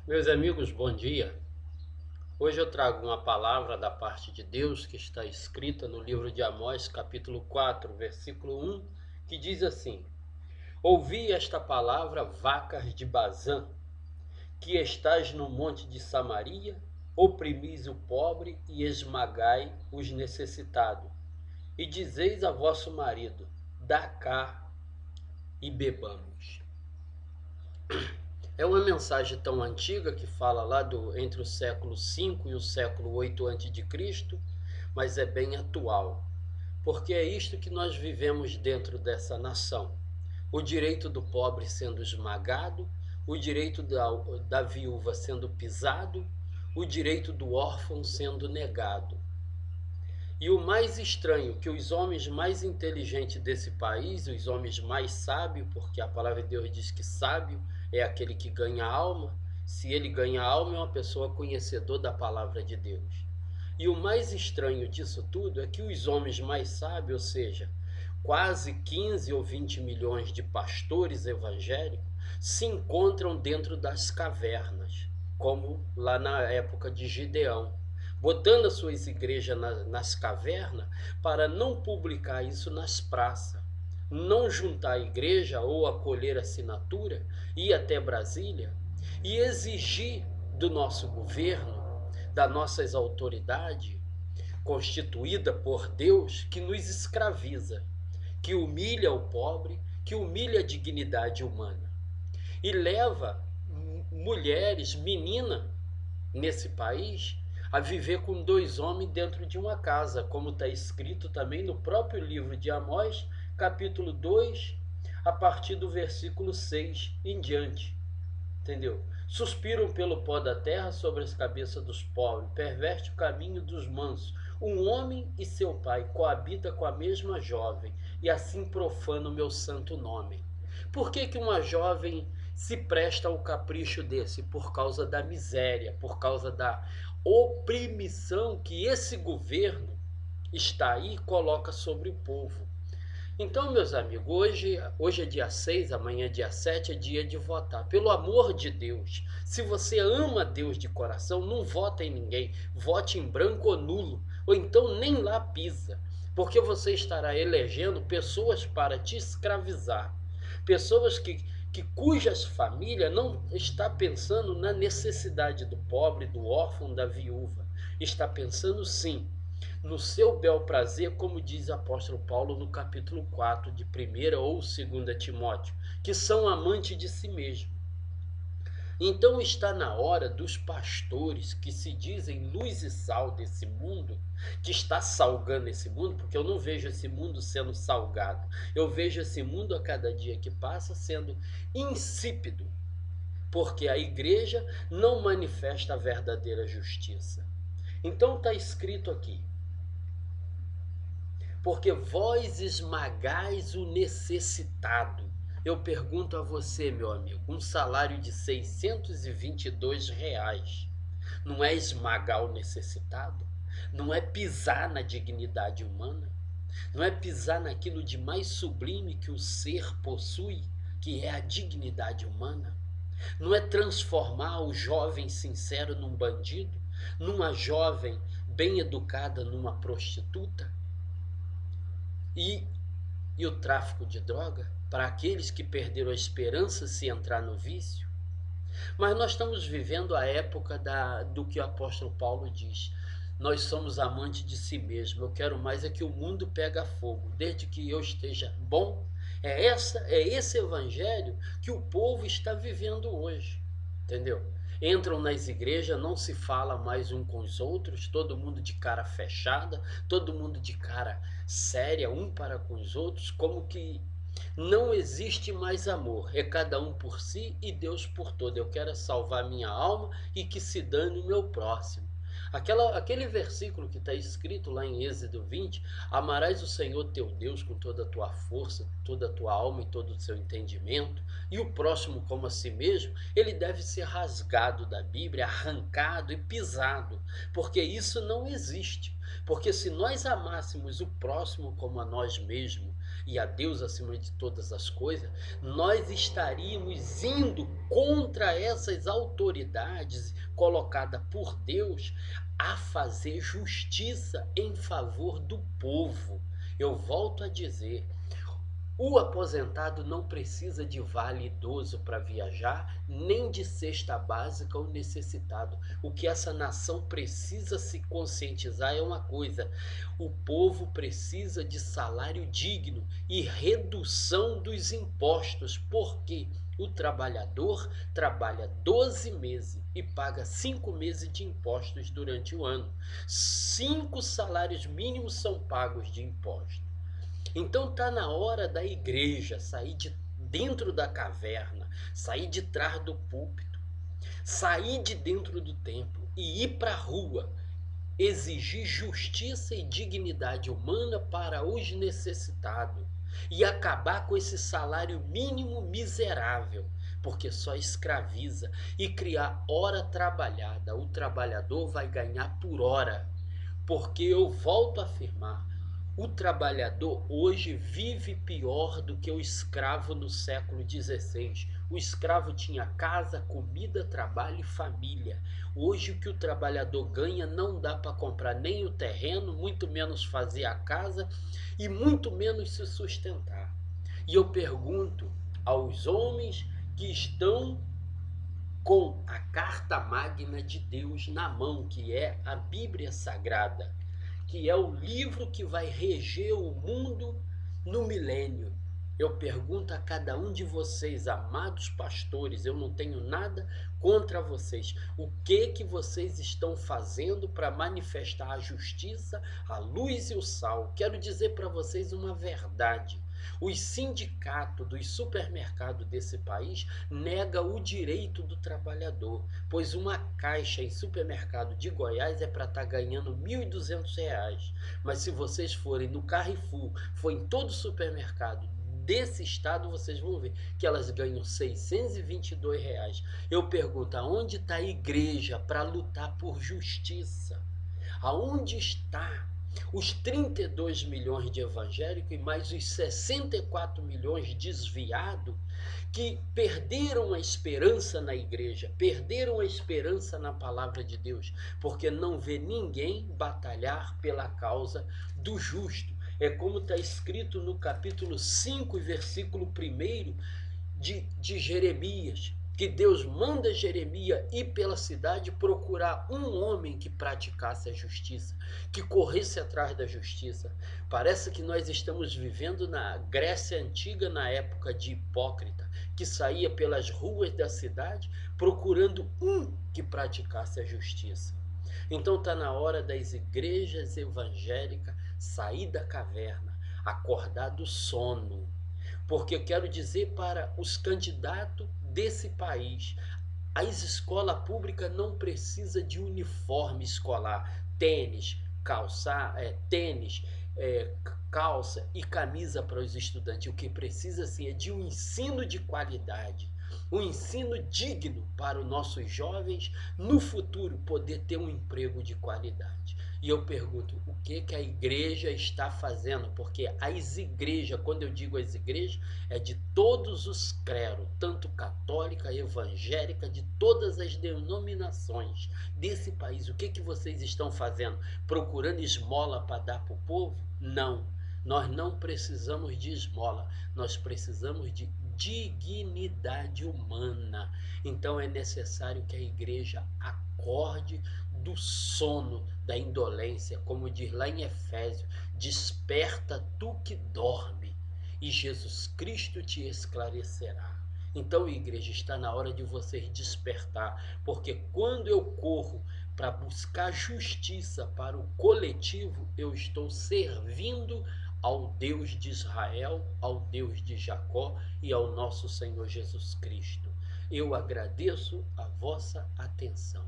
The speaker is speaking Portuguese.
Meus amigos, bom dia. Hoje eu trago uma palavra da parte de Deus que está escrita no livro de Amós, capítulo 4, versículo 1, que diz assim: Ouvi esta palavra, vacas de Bazã, que estás no monte de Samaria, oprimis o pobre e esmagai os necessitados, e dizeis a vosso marido: dá cá e bebamos. É uma mensagem tão antiga que fala lá entre o século 5 e o século 8 a.C., mas é bem atual, porque é isto que nós vivemos dentro dessa nação. O direito do pobre sendo esmagado, o direito da viúva sendo pisado, o direito do órfão sendo negado. E o mais estranho, que os homens mais inteligentes desse país, os homens mais sábios, porque a palavra de Deus diz que sábio é aquele que ganha alma, se ele ganha alma é uma pessoa conhecedora da palavra de Deus. E o mais estranho disso tudo é que os homens mais sábios, ou seja, quase 15 ou 20 milhões de pastores evangélicos, se encontram dentro das cavernas, como lá na época de Gideão, botando as suas igrejas nas cavernas para não publicar isso nas praças, não juntar a igreja ou acolher assinatura, ir até Brasília e exigir do nosso governo, das nossas autoridades, constituída por Deus, que nos escraviza, que humilha o pobre, que humilha a dignidade humana e leva mulheres, meninas nesse país a viver com dois homens dentro de uma casa, como está escrito também no próprio livro de Amós, capítulo 2, a partir do versículo 6 em diante. Entendeu? Suspiram pelo pó da terra sobre as cabeças dos pobres, perverte o caminho dos mansos. Um homem e seu pai coabita com a mesma jovem, e assim profana o meu santo nome. Por que uma jovem se presta ao capricho desse? Por causa da miséria, por causa da oprimição que esse governo está aí e coloca sobre o povo. Então, meus amigos, hoje é dia 6, amanhã é dia 7, é dia de votar. Pelo amor de Deus, se você ama Deus de coração, não vota em ninguém. Vote em branco ou nulo, ou então nem lá pisa, porque você estará elegendo pessoas para te escravizar. Pessoas cujas famílias não está pensando na necessidade do pobre, do órfão, da viúva. Está pensando sim no seu bel prazer, como diz o apóstolo Paulo no capítulo 4 de 1ª ou 2ª Timóteo, que são amantes de si mesmo. Então está na hora dos pastores que se dizem luz e sal desse mundo, que está salgando esse mundo, porque eu não vejo esse mundo sendo salgado, eu vejo esse mundo a cada dia que passa sendo insípido, porque a igreja não manifesta a verdadeira justiça. Então está escrito aqui: porque vós esmagais o necessitado. Eu pergunto a você, meu amigo, um salário de R$ 622 não é esmagar o necessitado? Não é pisar na dignidade humana? Não é pisar naquilo de mais sublime que o ser possui, que é a dignidade humana? Não é transformar o jovem sincero num bandido, numa jovem bem educada numa prostituta? E o tráfico de droga para aqueles que perderam a esperança se entrar no vício? Mas nós estamos vivendo a época do que o apóstolo Paulo diz: nós somos amantes de si mesmo, eu quero mais é que o mundo pega fogo, desde que eu esteja bom. É esse evangelho que o povo está vivendo hoje, entendeu? Entram nas igrejas, não se fala mais um com os outros, todo mundo de cara fechada, todo mundo de cara séria, um para com os outros, como que não existe mais amor, é cada um por si e Deus por todo. Eu quero salvar minha alma e que se dane o meu próximo. Aquele versículo que está escrito lá em Êxodo 20, amarás o Senhor teu Deus com toda a tua força, toda a tua alma e todo o seu entendimento, e o próximo como a si mesmo, ele deve ser rasgado da Bíblia, arrancado e pisado, porque isso não existe. Porque se nós amássemos o próximo como a nós mesmos, e a Deus acima de todas as coisas, nós estaríamos indo contra essas autoridades colocadas por Deus a fazer justiça em favor do povo. Eu volto a dizer, o aposentado não precisa de vale idoso para viajar, nem de cesta básica ou necessitado. O que essa nação precisa se conscientizar é uma coisa: o povo precisa de salário digno e redução dos impostos, porque o trabalhador trabalha 12 meses e paga 5 meses de impostos durante o ano. 5 salários mínimos são pagos de impostos. Então está na hora da igreja sair de dentro da caverna, sair de trás do púlpito, sair de dentro do templo e ir para a rua, exigir justiça e dignidade humana para os necessitados e acabar com esse salário mínimo miserável, porque só escraviza, e criar hora trabalhada. O trabalhador vai ganhar por hora, porque eu volto a afirmar, o trabalhador hoje vive pior do que o escravo no século XVI. O escravo tinha casa, comida, trabalho e família. Hoje o que o trabalhador ganha não dá para comprar nem o terreno, muito menos fazer a casa e muito menos se sustentar. E eu pergunto aos homens que estão com a carta magna de Deus na mão, que é a Bíblia Sagrada, que é o livro que vai reger o mundo no milênio. Eu pergunto a cada um de vocês, amados pastores, eu não tenho nada contra vocês. O que vocês estão fazendo para manifestar a justiça, a luz e o sal? Quero dizer para vocês uma verdade. Os sindicatos dos supermercados desse país negam o direito do trabalhador, pois uma caixa em supermercado de Goiás é para estar ganhando R$ 1.200. Mas se vocês forem no Carrefour, for em todo supermercado desse estado, vocês vão ver que elas ganham R$ 622. Eu pergunto, aonde está a igreja para lutar por justiça? Aonde está os 32 milhões de evangélicos e mais os 64 milhões desviados que perderam a esperança na igreja, perderam a esperança na palavra de Deus, porque não vê ninguém batalhar pela causa do justo? É como está escrito no capítulo 5, versículo 1 de Jeremias, que Deus manda Jeremias ir pela cidade procurar um homem que praticasse a justiça, que corresse atrás da justiça. Parece que nós estamos vivendo na Grécia Antiga, na época de Hipócrita, que saía pelas ruas da cidade procurando um que praticasse a justiça. Então está na hora das igrejas evangélicas sair da caverna, acordar do sono. Porque eu quero dizer para os candidatos desse país, as escolas públicas não precisam de uniforme escolar, tênis, calça e camisa para os estudantes. O que precisa sim é de um ensino de qualidade, um ensino digno para os nossos jovens no futuro poder ter um emprego de qualidade. E eu pergunto, o que a igreja está fazendo? Porque as igrejas, quando eu digo as igrejas, é de todos os credos, tanto católica, evangélica, de todas as denominações desse país. O que vocês estão fazendo? Procurando esmola para dar para o povo? Não, nós não precisamos de esmola, nós precisamos de dignidade humana. Então é necessário que a igreja acorde do sono, da indolência, como diz lá em Efésios, desperta tu que dorme, e Jesus Cristo te esclarecerá. Então, igreja, está na hora de vocês despertar, porque quando eu corro para buscar justiça para o coletivo, eu estou servindo ao Deus de Israel, ao Deus de Jacó e ao nosso Senhor Jesus Cristo. Eu agradeço a vossa atenção.